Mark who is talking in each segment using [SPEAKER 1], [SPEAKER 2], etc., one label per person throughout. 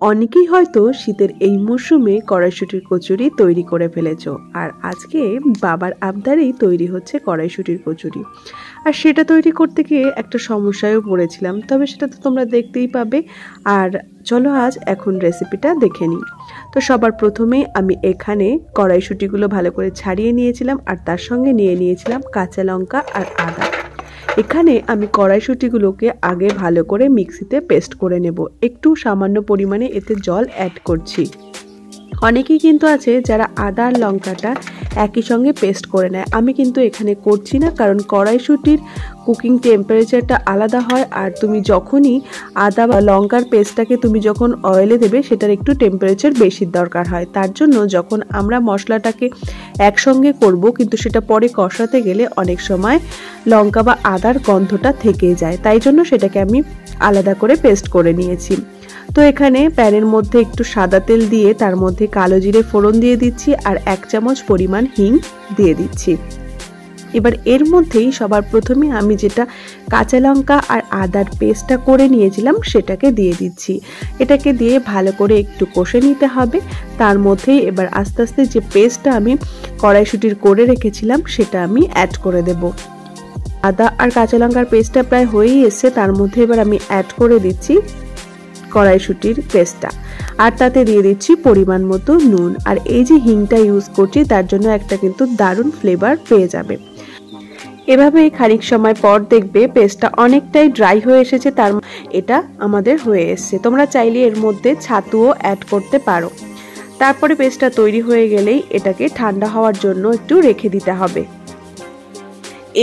[SPEAKER 1] অনেকেই হয়তো শীতের এই মরশুমে কড়াইশুঁটির কচুরি তৈরি করে ফেলেছো, আর আজকে বাবার আবদারেই তৈরি হচ্ছে কড়াইশুঁটির কচুরি। আর সেটা তৈরি করতে গিয়ে একটা সমস্যায়ও পড়েছিলাম, তবে সেটা তো তোমরা দেখতেই পাবে। আর চলো আজ এখন রেসিপিটা দেখে নিই। তো সবার প্রথমে আমি এখানে কড়াইশুঁটিগুলো ভালো করে ছাড়িয়ে নিয়েছিলাম, আর তার সঙ্গে নিয়ে নিয়েছিলাম কাঁচা লঙ্কা আর আদা। এখানে আমি কড়াইশুঁটিগুলোকে আগে ভালো করে মিক্সিতে পেস্ট করে নেব। একটু সামান্য পরিমাণে এতে জল অ্যাড করছি। অনেকেই কিন্তু আছে যারা আদা আর লঙ্কাটা একই সঙ্গে পেস্ট করে নেয়, আমি কিন্তু এখানে করছি না, কারণ কড়াইশুঁটির কুকিং টেম্পারেচারটা আলাদা হয়। আর তুমি যখনই আদা বা লঙ্কার পেস্টটাকে তুমি যখন অয়েলে দেবে, সেটার একটু টেম্পারেচার বেশি দরকার হয়। তার জন্য যখন আমরা মশলাটাকে একসঙ্গে করব, কিন্তু সেটা পরে কষাতে গেলে অনেক সময় লঙ্কা বা আদার গন্ধটা থেকে যায়, তাই জন্য সেটাকে আমি আলাদা করে পেস্ট করে নিয়েছি। তো এখানে প্যানের মধ্যে একটু সাদা তেল দিয়ে তার মধ্যে কালো জিরে ফোড়ন দিয়ে দিচ্ছি, আর 1 চামচ পরিমাণ হিং দিয়ে দিচ্ছি। এবার এর মধ্যেই সবার প্রথমে আমি যেটা কাঁচা লঙ্কা আর আদার পেস্টটা করে নিয়েছিলাম সেটাকে দিয়ে দিচ্ছি। এটাকে দিয়ে ভালো করে একটু কষে নিতে হবে। তার মধ্যেই এবার আস্তে আস্তে যে পেস্টটা আমি কড়াইশুঁটির করে রেখেছিলাম সেটা আমি অ্যাড করে দেব। আদা আর কাঁচা লঙ্কার পেস্টটা প্রায় হয়েই এসছে, তার মধ্যে এবার আমি অ্যাড করে দিচ্ছি কড়াইশুঁটির পেস্টটা, আর তাতে দিয়ে দিচ্ছি পরিমাণ মতো নুন। আর এই যে হিংটা ইউজ করছি তার জন্য একটা কিন্তু দারুণ ফ্লেভার পেয়ে যাবে। এভাবে খানিক সময় পর দেখবে পেস্টটা অনেকটাই ড্রাই হয়ে এসেছে, তার এটা আমাদের হয়ে এসছে। তোমরা চাইলে এর মধ্যে ছাতুও অ্যাড করতে পারো। তারপরে পেস্টটা তৈরি হয়ে গেলেই এটাকে ঠান্ডা হওয়ার জন্য একটু রেখে দিতে হবে।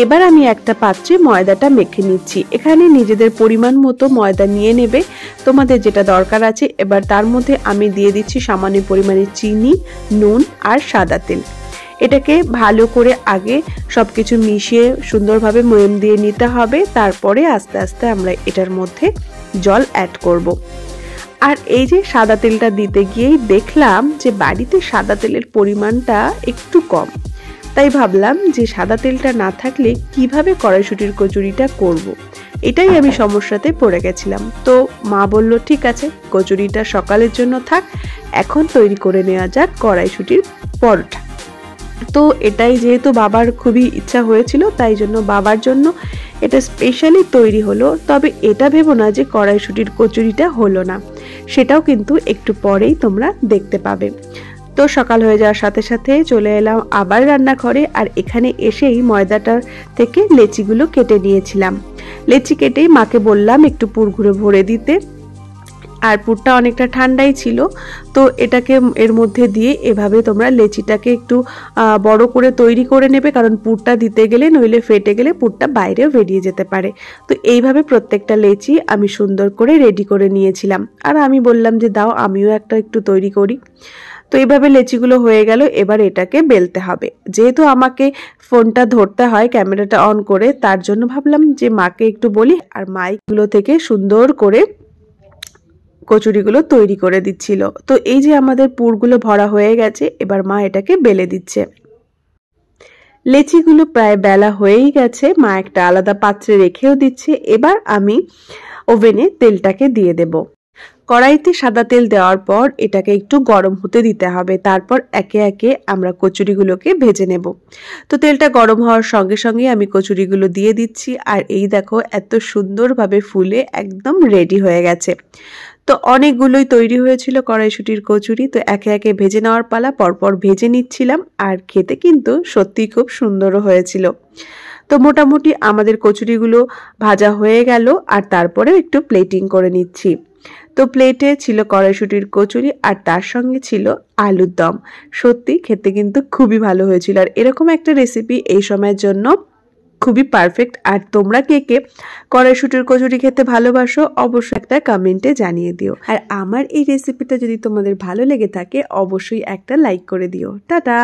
[SPEAKER 1] এবার আমি একটা পাত্রে ময়দাটা মেখে নিচ্ছি। এখানে নিজেদের পরিমাণ মতো ময়দা নিয়ে নেবে, তোমাদের যেটা দরকার আছে। এবার তার মধ্যে আমি দিয়ে দিচ্ছি সামান্য পরিমাণে চিনি, নুন আর সাদা তেল। এটাকে ভালো করে আগে সবকিছু মিশিয়ে সুন্দরভাবে ময়াম দিয়ে নিতে হবে। তারপরে আস্তে আস্তে আমরা এটার মধ্যে জল অ্যাড করব। আর এই যে সাদা তেলটা দিতে গিয়েই দেখলাম যে বাড়িতে সাদা তেলের পরিমাণটা একটু কম, তাই ভাবলাম যে সাদা তেলটা না থাকলে কিভাবে কড়াইশুঁটির কচুরিটা করব। এটাই আমি সমস্যাতে পড়ে গেছিলাম। তো মা বলল ঠিক আছে, কচুরিটা সকালের জন্য থাক, এখন তৈরি করে নেওয়া যাক কড়াইশুঁটির পরোটা। তো এটাই যেহেতু বাবার খুবই ইচ্ছা হয়েছিল, তাই জন্য বাবার জন্য এটা স্পেশালি তৈরি হলো। তবে এটা ভেবো না যে কড়াইশুঁটির কচুরিটা হলো না, সেটাও কিন্তু একটু পরেই তোমরা দেখতে পাবে। তো সকাল হয়ে যাওয়ার সাথে সাথে চলে এলাম আবার রান্নাঘরে, আর এখানে এসেই ময়দাটা থেকে লেচিগুলো কেটে নিয়েছিলাম। লেচি কেটেই মাকে বললাম একটু পুরগুলো ভরে দিতে, আর পুরটা অনেকটা ঠান্ডাই ছিল। তো এটাকে এর মধ্যে দিয়ে এভাবে তোমরা লেচিটাকে একটু বড় করে তৈরি করে নেবে, কারণ পুরটা দিতে গেলে নইলে ফেটে গেলে পুরটা বাইরেও বেরিয়ে যেতে পারে। তো এইভাবে প্রত্যেকটা লেচি আমি সুন্দর করে রেডি করে নিয়েছিলাম, আর আমি বললাম যে দাও আমিও একটা একটু তৈরি করি। তো এইভাবে লেচিগুলো হয়ে গেল। এবার এটাকে বেলতে হবে। যেহেতু আমাকে ফোনটা ধরতে হয় ক্যামেরাটা অন করে, তার জন্য ভাবলাম যে মাকে একটু বলি, আর মাইকগুলো থেকে সুন্দর করে কচুরিগুলো তৈরি করে দিচ্ছিল। তো এই যে আমাদের পুরগুলো ভরা হয়ে গেছে, এবার মা এটাকে বেলে দিচ্ছে। লেচিগুলো প্রায় বেলা হয়েই গেছে, মা একটা আলাদা পাত্রে রেখেও দিচ্ছে। এবার আমি ওভেনে তেলটাকে দিয়ে দেব। কড়াইতে সাদা তেল দেওয়ার পর এটাকে একটু গরম হতে দিতে হবে, তারপর একে একে আমরা কচুরিগুলোকে ভেজে নেব। তো তেলটা গরম হওয়ার সঙ্গে সঙ্গে আমি কচুরিগুলো দিয়ে দিচ্ছি, আর এই দেখো এত সুন্দরভাবে ফুলে একদম রেডি হয়ে গেছে। তো অনেকগুলোই তৈরি হয়েছিল কড়াইশুঁটির কচুরি। তো একে একে ভেজে নেওয়ার পালা, পরপর ভেজে নিচ্ছিলাম, আর খেতে কিন্তু সত্যিই খুব সুন্দরও হয়েছিল। তো মোটামুটি আমাদের কচুরিগুলো ভাজা হয়ে গেল, আর তারপরে একটু প্লেটিং করে নিচ্ছি। তো প্লেটে ছিল কড়াইশুঁটির কচুরি, আর তার সঙ্গে ছিল আলুর দম। সত্যি খেতে কিন্তু খুবই ভালো হয়েছিল, আর এরকম একটা রেসিপি এই সময়ের জন্য খুবই পারফেক্ট। আর তোমরা কে কে কড়াইশুঁটির কচুরি খেতে ভালোবাসো অবশ্যই একটা কমেন্টে জানিয়ে দিও। আর আমার এই রেসিপিটা যদি তোমাদের ভালো লেগে থাকে অবশ্যই একটা লাইক করে দিও। টাটা।